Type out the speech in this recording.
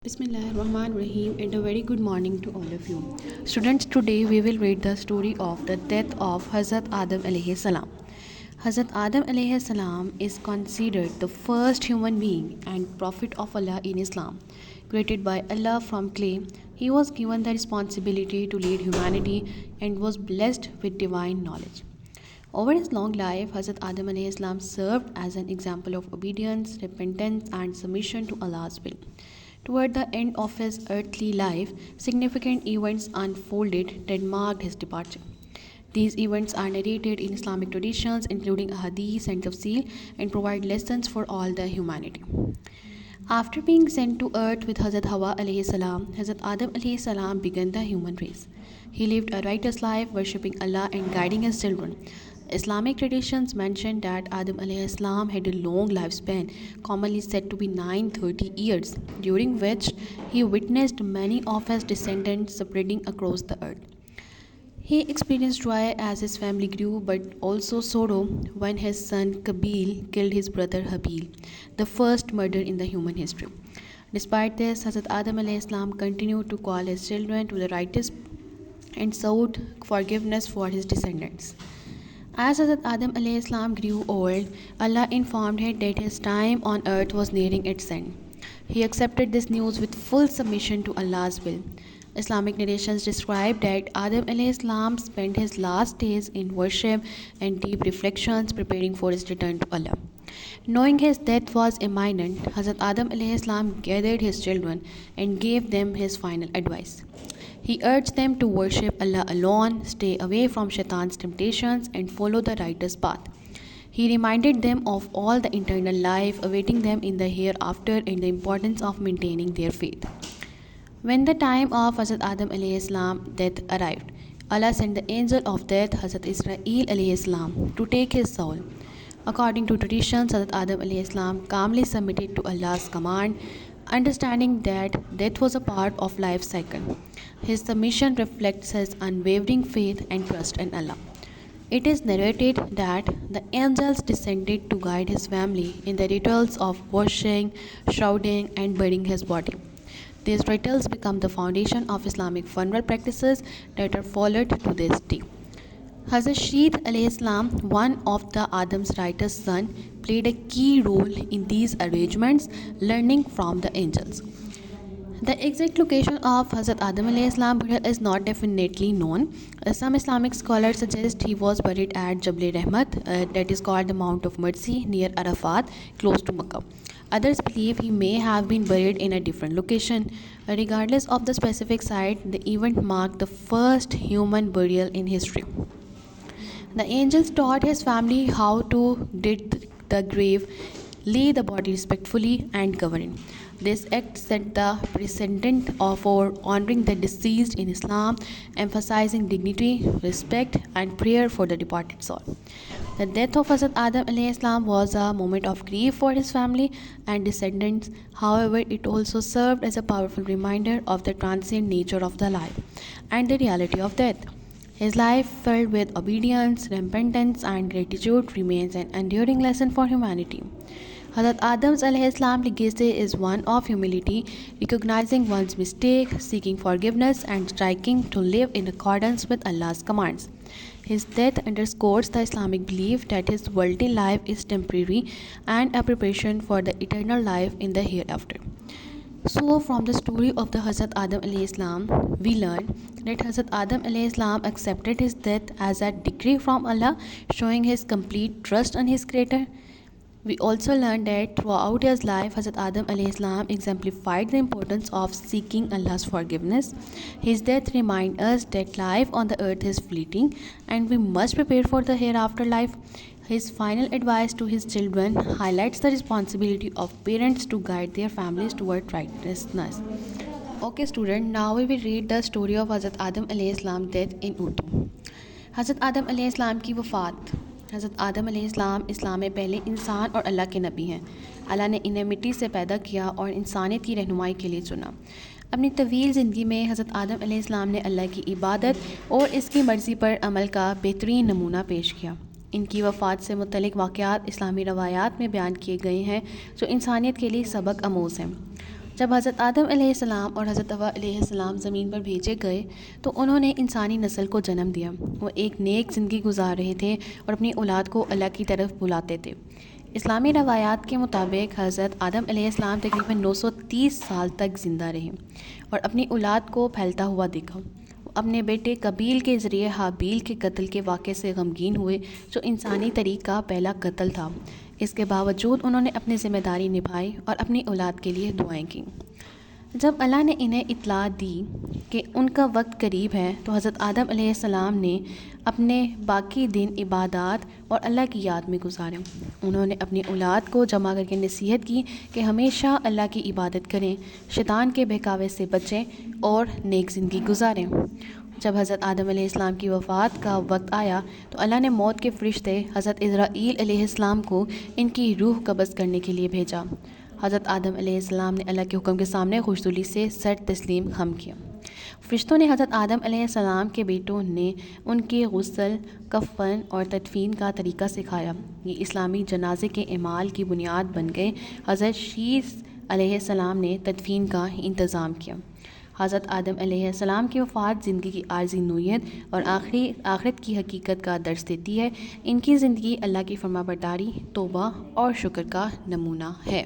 Bismillahirrahmanirrahim and a very good morning to all of you. Students, today we will read the story of the death of Hazrat Adam alayhi salam. Hazrat Adam alayhi salam is considered the first human being and prophet of Allah in Islam. Created by Allah from clay, he was given the responsibility to lead humanity and was blessed with divine knowledge. Over his long life, Hazrat Adam alayhi salam served as an example of obedience, repentance, and submission to Allah's will. Toward the end of his earthly life, significant events unfolded that marked his departure. These events are narrated in Islamic traditions, including hadith and tafsir, and provide lessons for all the humanity. After being sent to earth with Hazrat Hawa alayhi salam, Hazrat Adam alayhi salam began the human race. He lived a righteous life, worshipping Allah and guiding his children. Islamic traditions mention that Adam alayhi salam had a long lifespan, commonly said to be 930 years, during which he witnessed many of his descendants spreading across the earth. He experienced joy as his family grew, but also sorrow when his son Qabil killed his brother Habil, the first murder in the human history. Despite this, Hazrat Adam alayhi salam continued to call his children to the righteous and sought forgiveness for his descendants. As Hazrat Adam alayhi salam grew old, Allah informed him that his time on earth was nearing its end. He accepted this news with full submission to Allah's will. Islamic narrations describe that Adam alayhi salam spent his last days in worship and deep reflections preparing for his return to Allah. Knowing his death was imminent, Hazrat Adam alayhi salam gathered his children and gave them his final advice. He urged them to worship Allah alone, stay away from Shaitan's temptations, and follow the righteous path. He reminded them of all the eternal life awaiting them in the hereafter and the importance of maintaining their faith. When the time of Hazrat Adam alayhi salam death arrived, Allah sent the angel of death, Hazrat Israel alayhi salam, to take his soul. According to traditions, Hazrat Adam alayhi salam calmly submitted to Allah's command, understanding that death was a part of life's cycle. His submission reflects his unwavering faith and trust in Allah. It is narrated that the angels descended to guide his family in the rituals of washing, shrouding, and burying his body. These rituals become the foundation of Islamic funeral practices that are followed to this day. Hazrat Sheeth alayhi salam, one of the Adam's righteous son, played a key role in these arrangements, learning from the angels. The exact location of Hazrat Adam alayhi salam burial is not definitely known. Some Islamic scholars suggest he was buried at Jabal Rahmat, that is called the Mount of Mercy, near Arafat, close to Makkah. Others believe he may have been buried in a different location. Regardless of the specific site, the event marked the first human burial in history. The angels taught his family how to dig the grave, lay the body respectfully, and cover it. This act set the precedent for honoring the deceased in Islam, emphasizing dignity, respect, and prayer for the departed soul. The death of Hazrat Adam alayhi salam was a moment of grief for his family and descendants. However, it also served as a powerful reminder of the transient nature of the life and the reality of death. His life, filled with obedience, repentance, and gratitude, remains an enduring lesson for humanity. Hazrat Adam's alayhi salam legacy is one of humility, recognizing one's mistake, seeking forgiveness, and striking to live in accordance with Allah's commands. His death underscores the Islamic belief that his worldly life is temporary and a preparation for the eternal life in the hereafter. So, from the story of the Hazrat Adam alayhi salam, we learn that Hazrat Adam alayhi salam accepted his death as a decree from Allah, showing his complete trust on his Creator. We also learn that throughout his life, Hazrat Adam alayhi salam exemplified the importance of seeking Allah's forgiveness. His death reminds us that life on the earth is fleeting and we must prepare for the hereafter life. His final advice to his children highlights the responsibility of parents to guide their families toward righteousness. Okay student, now we will read the story of Hazrat Adam alayhi salam death in Urdu. Hazrat Adam alayhi salam की वफ़ात। हज़रत आदम अलैहिस्सलाम इस्लाम में पहले इंसान और अल्लाह के नबी हैं। अल्लाह ने इन्हें मिट्टी से पैदा किया और इंसानियत की रहनुमाई के लिए चुना। अपनी तवील ज़िंदगी में हज़रत आदम अलैहिस्सलाम ने अल्लाह की इबादत और इसकी मर्ज़ी पर अमल का बेहतरीन नमूना पेश किया। इनकी वफ़ात से मुतल्लिक़ वाक़यात इस्लामी रवायात में बयान किए गए हैं जो इंसानियत के लिए सबक आमूज़ हैं। جب حضرت آدم علیہ السلام اور حضرت حوا علیہ السلام زمین پر بھیجے گئے تو انہوں نے انسانی نسل کو جنم دیا۔ وہ ایک نیک زندگی گزار رہے تھے اور اپنی اولاد کو اللہ کی طرف بلاتے تھے۔ اسلامی روایات کے مطابق حضرت آدم علیہ السلام تقریباً 930 سال تک زندہ رہے اور اپنی اولاد کو پھیلتا ہوا دیکھا۔ وہ اپنے بیٹے قابیل کے ذریعے حابیل کے قتل کے واقعے سے غمگین ہوئے، جو انسانی طریق کا پہلا قتل تھا۔ اس کے باوجود انہوں نے اپنی ذمہ داری نبھائی اور اپنی اولاد کے لیے دعائیں کیں۔ جب اللہ نے انہیں اطلاع دی کہ ان کا وقت قریب ہے تو حضرت آدم علیہ السلام نے اپنے باقی دن عبادات اور اللہ کی یاد میں گزارے۔ انہوں نے اپنی اولاد کو جمع کر کے نصیحت کی کہ ہمیشہ اللہ کی عبادت کریں، شیطان کے بہکاوے سے بچیں اور نیک زندگی گزاریں۔ جب حضرت آدم علیہ السلام کی وفات کا وقت آیا تو اللہ نے موت کے فرشتے حضرت اسرائیل علیہ السلام کو ان کی روح قبض کرنے کے لیے بھیجا۔ حضرت آدم علیہ السلام نے اللہ کے حکم کے سامنے خوشدلی سے سر تسلیم خم کیا۔ فرشتوں نے حضرت آدم علیہ السلام کے بیٹوں نے ان کی غسل، کفن اور تدفین کا طریقہ سکھایا۔ یہ اسلامی جنازے کے اعمال کی بنیاد بن گئے۔ حضرت شیث علیہ السلام نے تدفین کا انتظام کیا۔ حضرت آدم علیہ السلام کی وفات زندگی کی عارضی نوعیت اور آخرت کی حقیقت کا درس دیتی ہے۔ ان کی زندگی اللہ کی فرمانبرداری، توبہ اور شکر کا نمونہ ہے۔